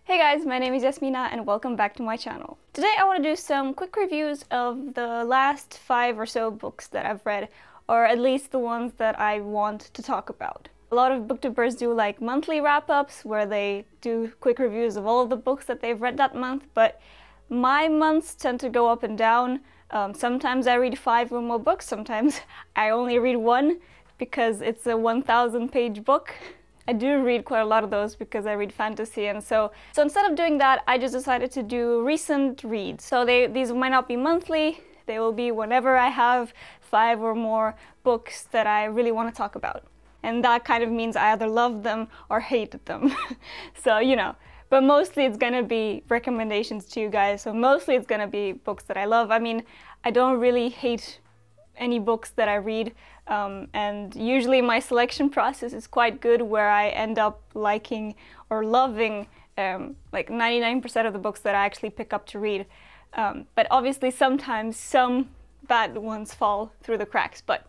Hey guys, my name is Iasmina and welcome back to my channel. Today I want to do some quick reviews of the last 5 or so books that I've read, or at least the ones that I want to talk about. A lot of booktubers do like monthly wrap-ups where they do quick reviews of all of the books that they've read that month, but my months tend to go up and down. Sometimes I read 5 or more books, sometimes I only read 1 because it's a 1,000-page book. I do read quite a lot of those because I read fantasy, and so instead of doing that, I just decided to do recent reads. So these might not be monthly, they will be whenever I have 5 or more books that I really want to talk about. And that kind of means I either love them or hated them. So, you know, but mostly it's gonna be recommendations to you guys. So mostly it's gonna be books that I love. I mean, I don't really hate any books that I read, and usually my selection process is quite good, where I end up liking or loving like 99% of the books that I actually pick up to read. But obviously sometimes some bad ones fall through the cracks, but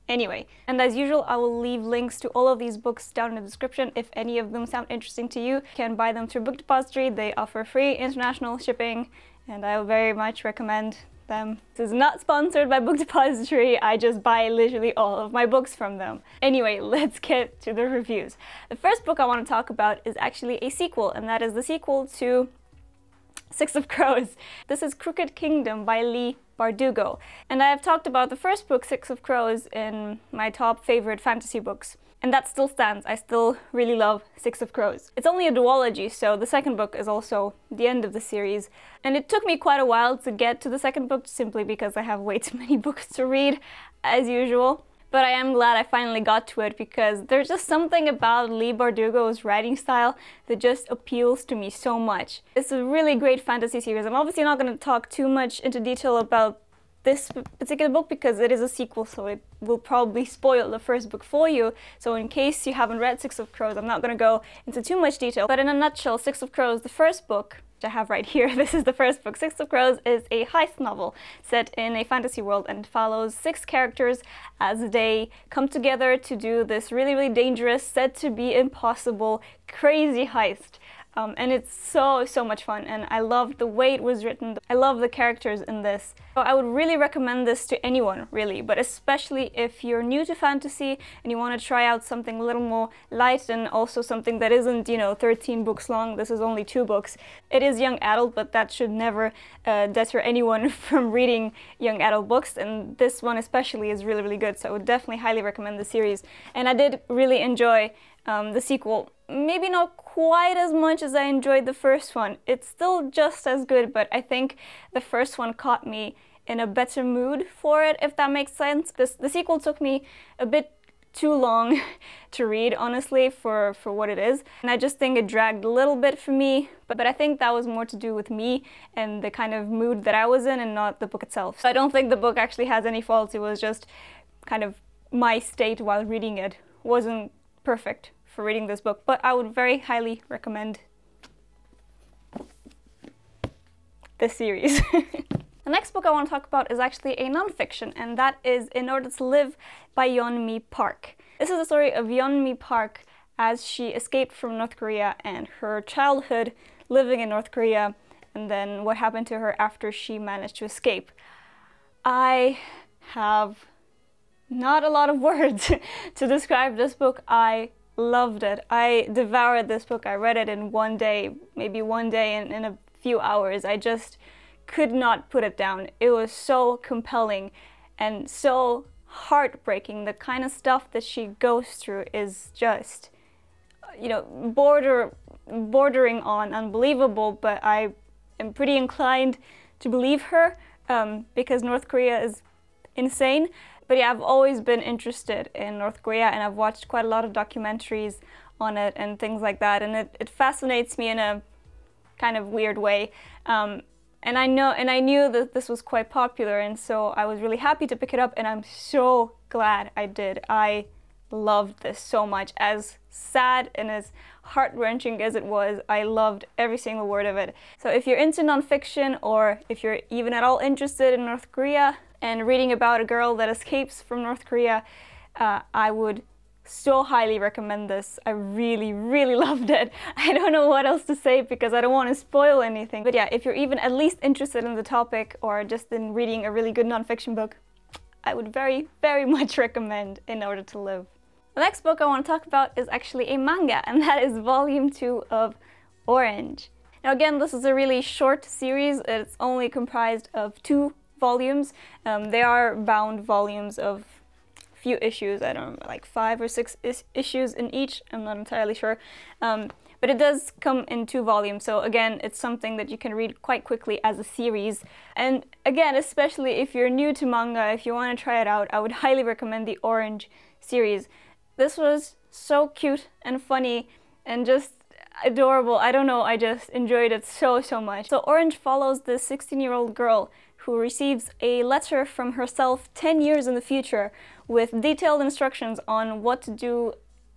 anyway. And as usual, I will leave links to all of these books down in the description. If any of them sound interesting to you, you can buy them through Book Depository. They offer free international shipping, and I very much recommend them. This is not sponsored by Book Depository, I just buy literally all of my books from them. Anyway, let's get to the reviews. The first book I want to talk about is actually a sequel, and that is the sequel to Six of Crows. This is Crooked Kingdom by Leigh Bardugo. And I have talked about the first book, Six of Crows, in my top favorite fantasy books. And that still stands. I still really love Six of Crows. It's only a duology, so the second book is also the end of the series. And it took me quite a while to get to the second book, simply because I have way too many books to read, as usual. But I am glad I finally got to it, because there's just something about Leigh Bardugo's writing style that just appeals to me so much. It's a really great fantasy series. I'm obviously not going to talk too much into detail about this particular book because it is a sequel, so it will probably spoil the first book for you. So in case you haven't read Six of Crows, I'm not going to go into too much detail. But in a nutshell, Six of Crows, the first book, which I have right here, this is the first book. Six of Crows is a heist novel set in a fantasy world and follows 6 characters as they come together to do this really, really dangerous, said to be impossible, crazy heist. And it's so much fun, and I love the way it was written. I love the characters in this. So I would really recommend this to anyone, really, but especially if you're new to fantasy and you want to try out something a little more light, and also something that isn't, you know, 13 books long. This is only 2 books. It is young adult, but that should never deter anyone from reading young adult books, and this one especially is really, really good. So I would definitely highly recommend the series. And I did really enjoy the sequel. Maybe not quite as much as I enjoyed the first one. It's still just as good, but I think the first one caught me in a better mood for it, if that makes sense. The sequel took me a bit too long to read, honestly, for what it is. And I just think it dragged a little bit for me, but I think that was more to do with me and the kind of mood that I was in, and not the book itself. So I don't think the book actually has any faults. It was just kind of my state while reading it wasn't perfect for reading this book, but I would very highly recommend this series. The next book I want to talk about is actually a non-fiction, and that is In Order to Live by Yeonmi Park. This is the story of Yeonmi Park as she escaped from North Korea, and her childhood living in North Korea, and then what happened to her after she managed to escape. I have not a lot of words to describe this book. I loved it. I devoured this book. I read it in one day, maybe one day in a few hours. I just could not put it down. It was so compelling and so heartbreaking. The kind of stuff that she goes through is just, you know, bordering on unbelievable, but I am pretty inclined to believe her because North Korea is insane. But yeah, I've always been interested in North Korea, and I've watched quite a lot of documentaries on it and things like that, and it fascinates me in a kind of weird way. And I knew that this was quite popular, and so I was really happy to pick it up, and I'm so glad I did. I loved this so much. As sad and as heart-wrenching as it was, I loved every single word of it. So if you're into nonfiction, or if you're even at all interested in North Korea and reading about a girl that escapes from North Korea, I would so highly recommend this. I really, really loved it. I don't know what else to say because I don't want to spoil anything. But yeah, if you're even at least interested in the topic or just in reading a really good nonfiction book, I would very, very much recommend In Order to Live. The next book I want to talk about is actually a manga, and that is volume 2 of Orange. Now again, this is a really short series. It's only comprised of 2 volumes. They are bound volumes of few issues, I don't know, like 5 or 6 issues in each, I'm not entirely sure. But it does come in 2 volumes, so again, it's something that you can read quite quickly as a series. And again, especially if you're new to manga, if you want to try it out, I would highly recommend the Orange series. This was so cute and funny and just adorable. I don't know, I just enjoyed it so much. So Orange follows this 16-year-old girl who receives a letter from herself 10 years in the future with detailed instructions on what to do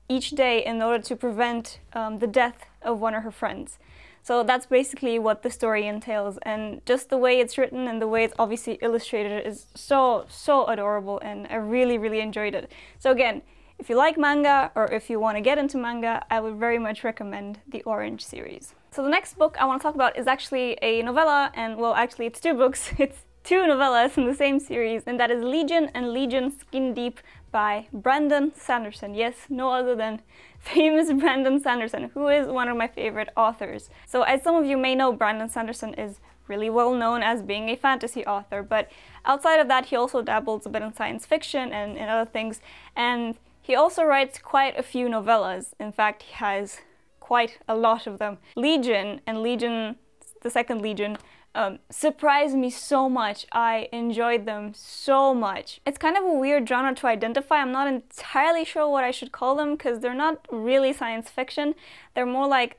each day in order to prevent the death of one of her friends. So that's basically what the story entails, and just the way it's written and the way it's obviously illustrated is so adorable, and I really enjoyed it. So again, if you like manga or if you want to get into manga, I would very much recommend the Orange series. So the next book I want to talk about is actually a novella, and well, actually it's 2 books. It's 2 novellas in the same series, and that is Legion and Legion Skin Deep by Brandon Sanderson. Yes, no other than famous Brandon Sanderson, who is one of my favorite authors. So as some of you may know, Brandon Sanderson is really well known as being a fantasy author, but outside of that he also dabbles a bit in science fiction and in other things, and he also writes quite a few novellas. In fact, he has quite a lot of them. Legion and Legion, the Second Legion, surprised me so much. I enjoyed them so much. It's kind of a weird genre to identify. I'm not entirely sure what I should call them because they're not really science fiction. They're more like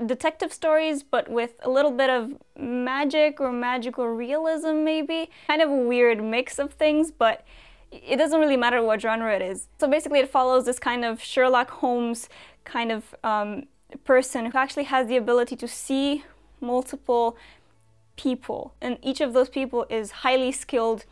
detective stories, but with a little bit of magic or magical realism maybe. Kind of a weird mix of things, but it doesn't really matter what genre it is. So basically it follows this kind of Sherlock Holmes kind of person who actually has the ability to see multiple people, and each of those people is highly skilled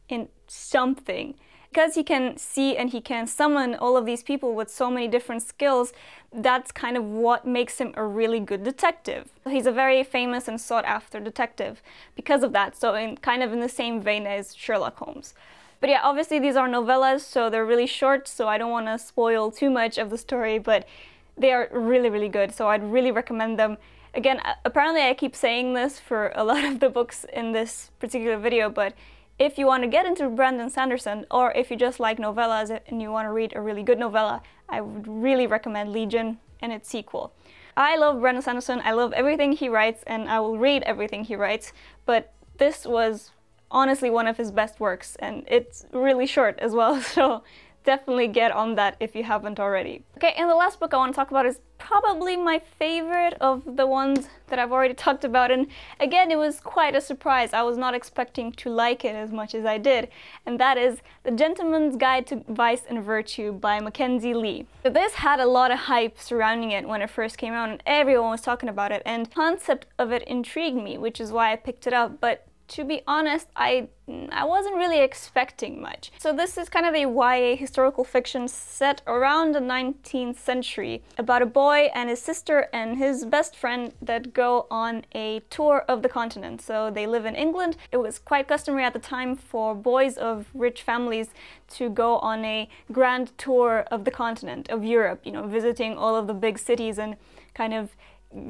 in something. Because he can see and he can summon all of these people with so many different skills, that's kind of what makes him a really good detective. He's a very famous and sought after detective because of that, so kind of in the same vein as Sherlock Holmes. But yeah, obviously these are novellas, so they're really short, so I don't want to spoil too much of the story, but they are really good, so I'd really recommend them. Again, apparently I keep saying this for a lot of the books in this particular video, but if you want to get into Brandon Sanderson, or if you just like novellas and you want to read a really good novella, I would really recommend Legion and its sequel. I love Brandon Sanderson, I love everything he writes, and I will read everything he writes, but this was honestly one of his best works, and it's really short as well, so definitely get on that if you haven't already. Okay, and the last book I want to talk about is probably my favorite of the ones that I've already talked about, and again, it was quite a surprise. I was not expecting to like it as much as I did, and that is The Gentleman's Guide to Vice and Virtue by Mackenzie Lee. So this had a lot of hype surrounding it when it first came out, and everyone was talking about it, and the concept of it intrigued me, which is why I picked it up, but to be honest, I wasn't really expecting much. So this is kind of a YA historical fiction set around the 19th century about a boy and his sister and his best friend that go on a tour of the continent. So they live in England. It was quite customary at the time for boys of rich families to go on a grand tour of the continent, of Europe, you know, visiting all of the big cities and kind of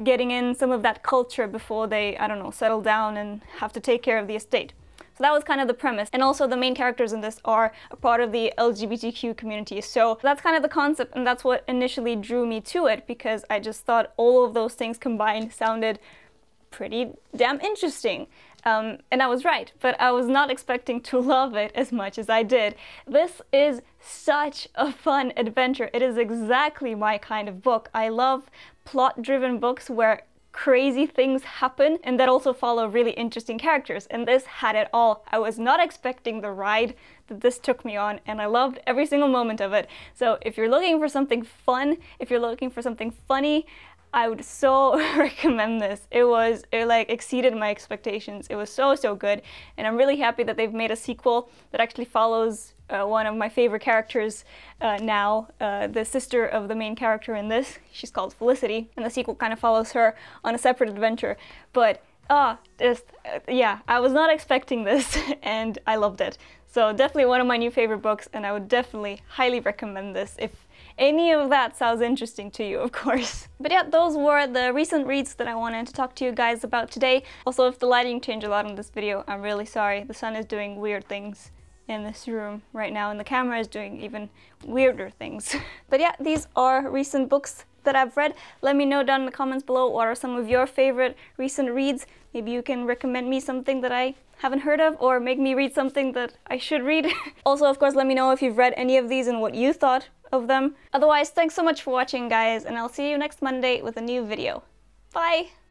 getting in some of that culture before they, I don't know, settle down and have to take care of the estate. So that was kind of the premise. And also the main characters in this are a part of the LGBTQ community. So that's kind of the concept, and that's what initially drew me to it, because I just thought all of those things combined sounded pretty damn interesting. And I was right, but I was not expecting to love it as much as I did. This is such a fun adventure. It is exactly my kind of book. I love plot-driven books where crazy things happen and that also follow really interesting characters, and this had it all. I was not expecting the ride that this took me on, and I loved every single moment of it. So if you're looking for something fun, if you're looking for something funny, I would so recommend this. It like exceeded my expectations. It was so good, and I'm really happy that they've made a sequel that actually follows one of my favorite characters now, the sister of the main character in this. She's called Felicity, and the sequel kind of follows her on a separate adventure. But yeah, I was not expecting this, and I loved it. So definitely one of my new favorite books, and I would definitely highly recommend this if any of that sounds interesting to you, of course. But yeah, those were the recent reads that I wanted to talk to you guys about today. Also, if the lighting changed a lot in this video, I'm really sorry. The sun is doing weird things in this room right now, and the camera is doing even weirder things. But yeah, these are recent books that I've read. Let me know down in the comments below what are some of your favorite recent reads. Maybe you can recommend me something that I haven't heard of, or make me read something that I should read. Also, of course, let me know if you've read any of these and what you thought of them. Otherwise, thanks so much for watching, guys, and I'll see you next Monday with a new video. Bye!